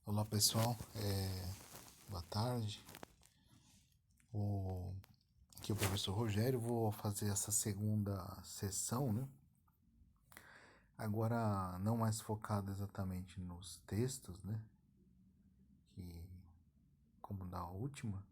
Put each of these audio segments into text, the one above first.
Olá pessoal, boa tarde. Aqui é o professor Rogério, vou fazer essa segunda sessão, né? Agora não mais focado exatamente nos textos, né? Como da última,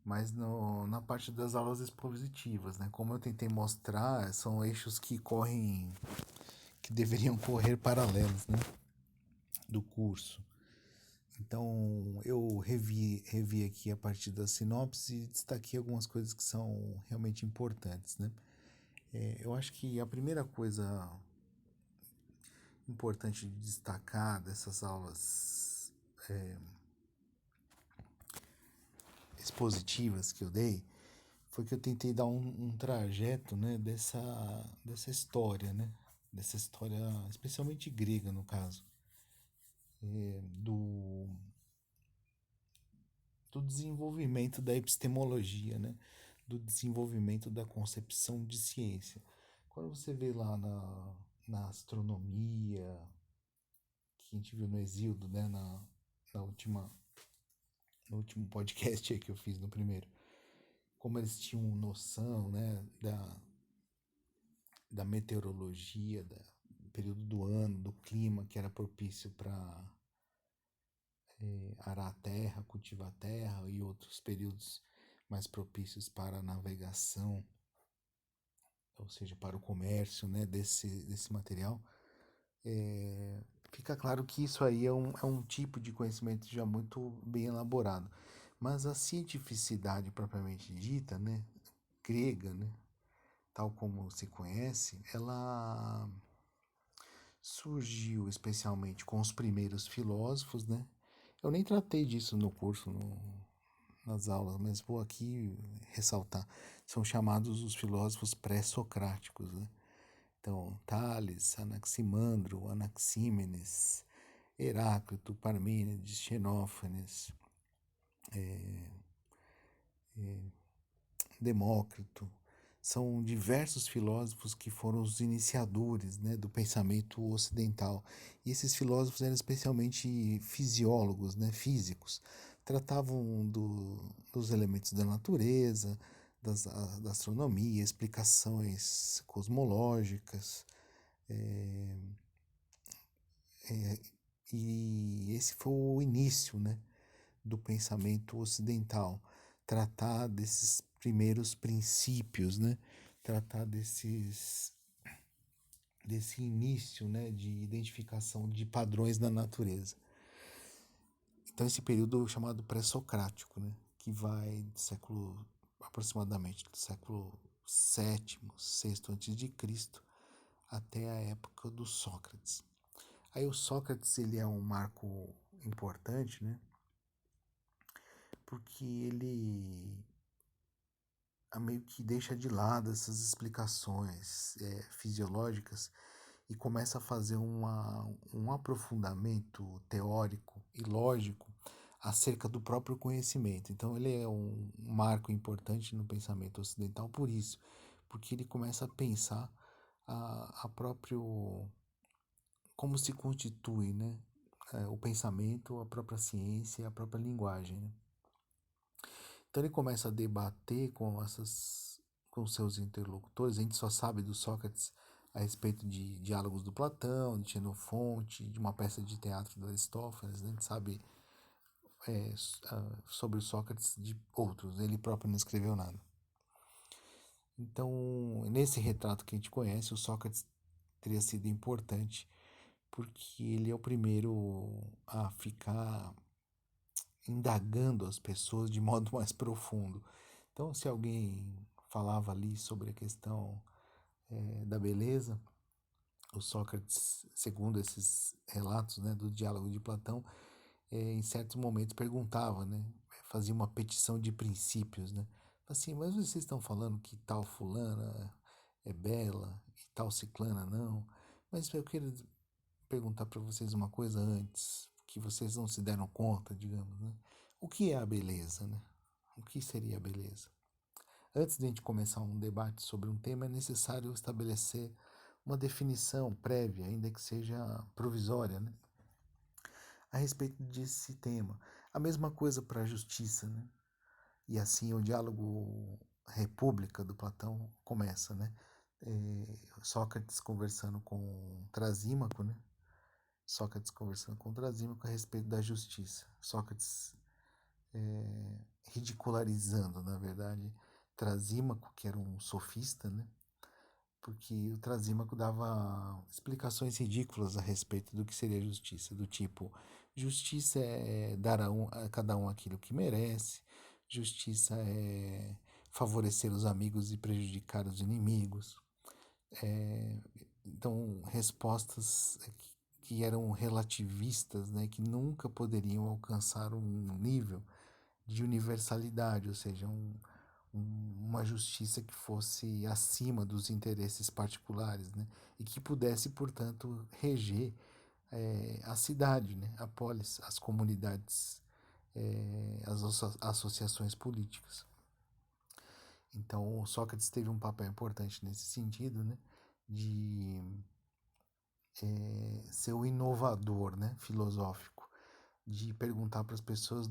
mas na parte das aulas expositivas, né? Como eu tentei mostrar, são eixos que deveriam correr paralelos, né? Do curso. Então, eu revi aqui a partir da sinopse e destaquei algumas coisas que são realmente importantes, né? Eu acho que a primeira coisa importante de destacar dessas aulas expositivas que eu dei foi que eu tentei dar um trajeto, né, dessa história, né? Dessa história, especialmente grega, no caso, do desenvolvimento da epistemologia, né? Do desenvolvimento da concepção de ciência. Quando você vê lá na astronomia, que a gente viu no Exíodo, né? Na última, no último podcast aí que eu fiz no primeiro, como eles tinham noção, né? Da meteorologia, do período do ano, do clima que era propício para arar a terra, cultivar a terra e outros períodos mais propícios para a navegação, ou seja, para o comércio, né, desse material, fica claro que isso aí é um tipo de conhecimento já muito bem elaborado. Mas a cientificidade propriamente dita, né, grega, né, tal como se conhece, ela surgiu especialmente com os primeiros filósofos, né? Eu nem tratei disso no curso, nas aulas, mas vou aqui ressaltar. São chamados os filósofos pré-socráticos, né? Então, Tales, Anaximandro, Anaxímenes, Heráclito, Parmênides, Xenófanes, Demócrito. São diversos filósofos que foram os iniciadores, né, do pensamento ocidental. E esses filósofos eram especialmente fisiólogos, né, físicos. Tratavam dos elementos da natureza, da astronomia, explicações cosmológicas. E esse foi o início, né, do pensamento ocidental. Tratar desses primeiros princípios, né? Tratar desse início, né, de identificação de padrões na natureza. Então esse período chamado pré-socrático, né, que vai do século aproximadamente do século sétimo, sexto antes de Cristo até a época do Sócrates. Aí o Sócrates ele é um marco importante, né? Porque ele meio que deixa de lado essas explicações fisiológicas e começa a fazer um aprofundamento teórico e lógico acerca do próprio conhecimento. Então ele é um marco importante no pensamento ocidental por isso, porque ele começa a pensar a próprio como se constitui, né, o pensamento, a própria ciência, a própria linguagem, né? Então ele começa a debater com seus interlocutores. A gente só sabe do Sócrates a respeito de diálogos do Platão, de Xenofonte, de uma peça de teatro do Aristófanes. A gente sabe sobre o Sócrates de outros. Ele próprio não escreveu nada. Então, nesse retrato que a gente conhece, o Sócrates teria sido importante porque ele é o primeiro a ficar indagando as pessoas de modo mais profundo. Então, se alguém falava ali sobre a questão da beleza, o Sócrates, segundo esses relatos, né, do diálogo de Platão, em certos momentos perguntava, né, fazia uma petição de princípios, né, assim, mas vocês estão falando que tal fulana é bela e tal ciclana não, mas eu quero perguntar para vocês uma coisa antes, que vocês não se deram conta, digamos, né? O que é a beleza, né? O que seria a beleza? Antes de a gente começar um debate sobre um tema, é necessário estabelecer uma definição prévia, ainda que seja provisória, né? a respeito desse tema. A mesma coisa para a justiça, né? E assim o diálogo República do Platão começa, né? Sócrates conversando com Trasímaco, né? Sócrates conversando com Trasímaco a respeito da justiça. Sócrates ridicularizando, na verdade, Trasímaco, que era um sofista, né? Porque o Trasímaco dava explicações ridículas a respeito do que seria justiça, do tipo, justiça é dar a cada um aquilo que merece, justiça é favorecer os amigos e prejudicar os inimigos. Então, respostas que eram relativistas, né, que nunca poderiam alcançar um nível de universalidade, ou seja, uma justiça que fosse acima dos interesses particulares, né, e que pudesse, portanto, reger a cidade, né, a polis, as comunidades, as associações políticas. Então, Sócrates teve um papel importante nesse sentido, né, de ser o inovador, né, filosófico, de perguntar para as pessoas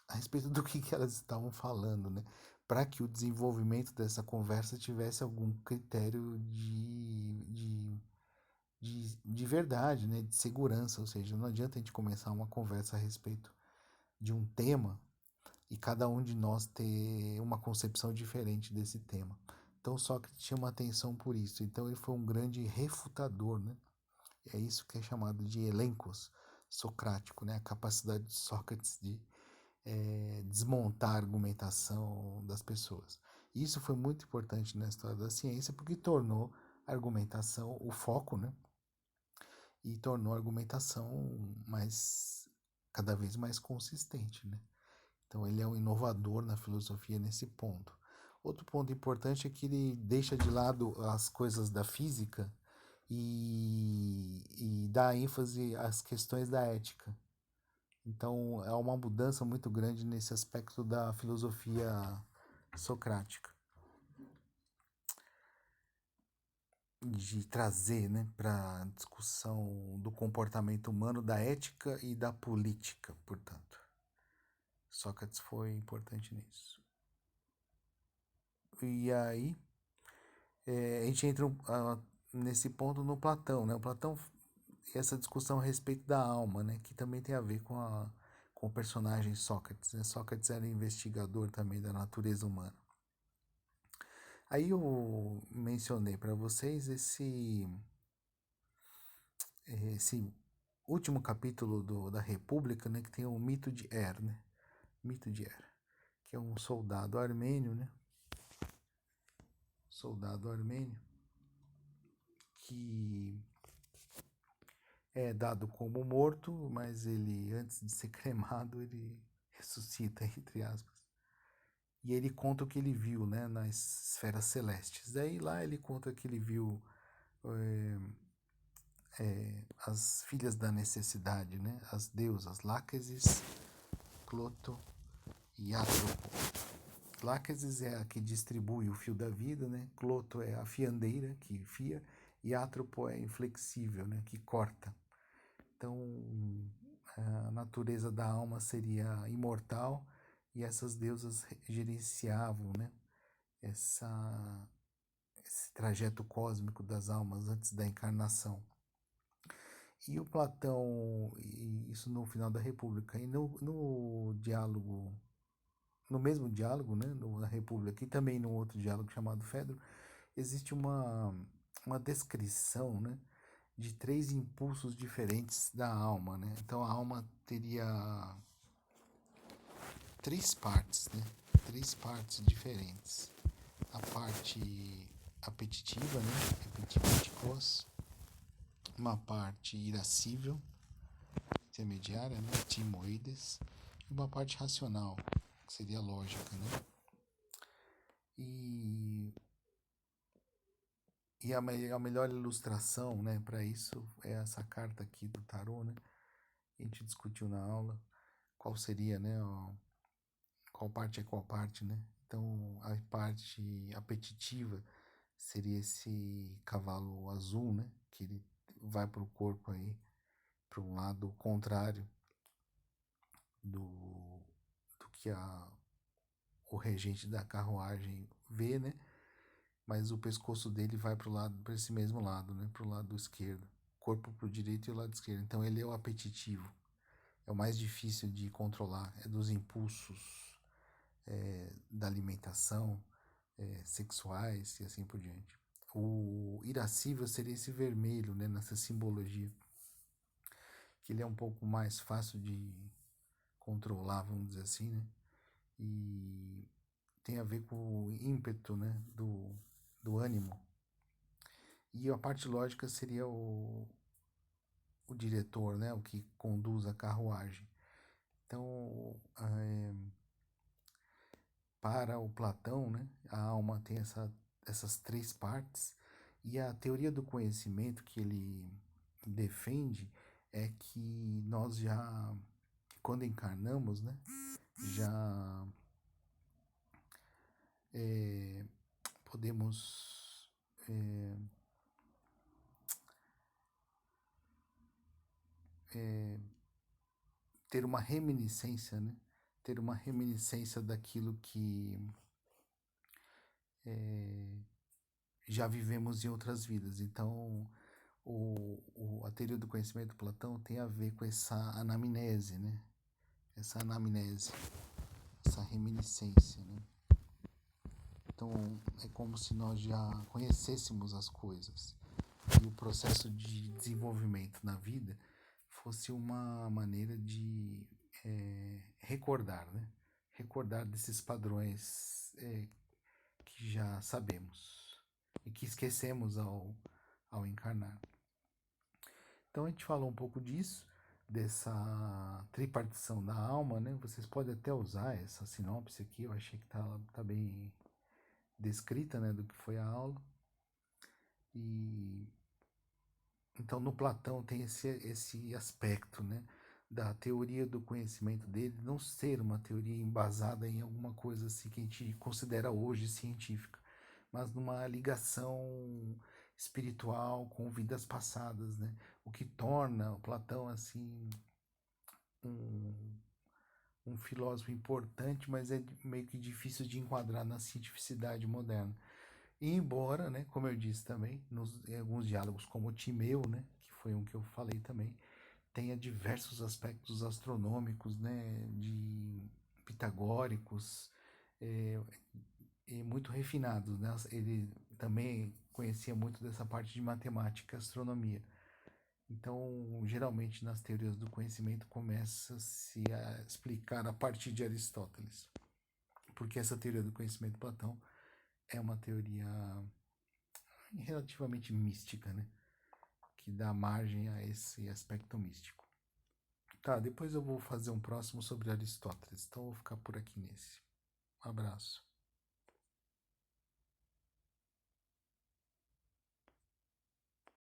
a respeito do que elas estavam falando, né, para que o desenvolvimento dessa conversa tivesse algum critério de verdade, né, de segurança, ou seja, não adianta a gente começar uma conversa a respeito de um tema e cada um de nós ter uma concepção diferente desse tema. Então Sócrates chama atenção por isso. Então ele foi um grande refutador, né? É isso que é chamado de elencos socrático, né? A capacidade de Sócrates de desmontar a argumentação das pessoas. Isso foi muito importante na história da ciência porque tornou a argumentação o foco, né? E tornou a argumentação cada vez mais consistente, né? Então ele é um inovador na filosofia nesse ponto. Outro ponto importante é que ele deixa de lado as coisas da física e dá ênfase às questões da ética. Então é uma mudança muito grande nesse aspecto da filosofia socrática, de trazer, né, para a discussão do comportamento humano, da ética e da política, portanto. Sócrates foi importante nisso. E aí a gente entra nesse ponto no Platão, né? O Platão, essa discussão a respeito da alma, né? Que também tem a ver com o personagem Sócrates, né? Sócrates era investigador também da natureza humana. Aí eu mencionei para vocês esse último capítulo da República, né? Que tem o mito de Er, né? Mito de Er, que é um soldado armênio, né? Soldado armênio que é dado como morto, mas ele, antes de ser cremado, ele ressuscita, entre aspas. E ele conta o que ele viu, né, nas esferas celestes. Daí lá ele conta que ele viu as filhas da necessidade, né, as deusas Láquesis, Cloto e Átropo. Láquesis é a que distribui o fio da vida, né? Cloto é a fiandeira que fia e Átropo é inflexível, né, que corta. Então, a natureza da alma seria imortal e essas deusas gerenciavam, né, esse trajeto cósmico das almas antes da encarnação. E o Platão, isso no final da República, e no diálogo, no mesmo diálogo, né, na República, e também no outro diálogo chamado Fedro, existe uma descrição, né, de três impulsos diferentes da alma, né? Então a alma teria três partes, né? Três partes diferentes. A parte apetitiva, né? Apetitíveis, uma parte irascível, intermediária, né? Timoides, e uma parte racional, que seria lógica, né? E a melhor ilustração, né, para isso é essa carta aqui do tarô, né? A gente discutiu na aula qual seria, né, qual parte é qual parte, né? Então, a parte apetitiva seria esse cavalo azul, né? Que ele vai para o corpo aí, para um lado contrário. do, do que o regente da carruagem vê, né? Mas o pescoço dele vai para esse mesmo lado, né? Para o lado esquerdo. Corpo para o direito e o lado esquerdo. Então ele é o apetitivo. É o mais difícil de controlar. É dos impulsos, da alimentação, sexuais e assim por diante. O irascível seria esse vermelho, né? Nessa simbologia. Que ele é um pouco mais fácil de controlar, vamos dizer assim, né? E tem a ver com o ímpeto, né? Do ânimo. E a parte lógica seria o diretor, né? O que conduz a carruagem. Então, para o Platão, né? A alma tem essas três partes. E a teoria do conhecimento que ele defende é que nós já, quando encarnamos, né? Já podemos ter uma reminiscência, né? Ter uma reminiscência daquilo que já vivemos em outras vidas. Então, a teoria do conhecimento de Platão tem a ver com essa anamnese, né? Essa anamnese, essa reminiscência, né? Então, é como se nós já conhecêssemos as coisas. E o processo de desenvolvimento na vida fosse uma maneira de recordar, né? Recordar desses padrões que já sabemos e que esquecemos ao encarnar. Então a gente falou um pouco disso, dessa tripartição da alma, né? Vocês podem até usar essa sinopse aqui, eu achei que tá bem descrita, né, do que foi a aula. E então no Platão tem esse aspecto, né, da teoria do conhecimento dele não ser uma teoria embasada em alguma coisa assim que a gente considera hoje científica, mas numa ligação espiritual com vidas passadas, né? O que torna o Platão assim um filósofo importante, mas é meio que difícil de enquadrar na cientificidade moderna. E embora, né, como eu disse também, em alguns diálogos como o Timeu, né, que foi um que eu falei também, tenha diversos aspectos astronômicos, né, de pitagóricos, é, e muito refinados, né? Ele também conhecia muito dessa parte de matemática e astronomia. Então, geralmente nas teorias do conhecimento começa-se a explicar a partir de Aristóteles, porque essa teoria do conhecimento de Platão é uma teoria relativamente mística, né? Que dá margem a esse aspecto místico. Tá, depois eu vou fazer um próximo sobre Aristóteles, então eu vou ficar por aqui nesse. Um abraço.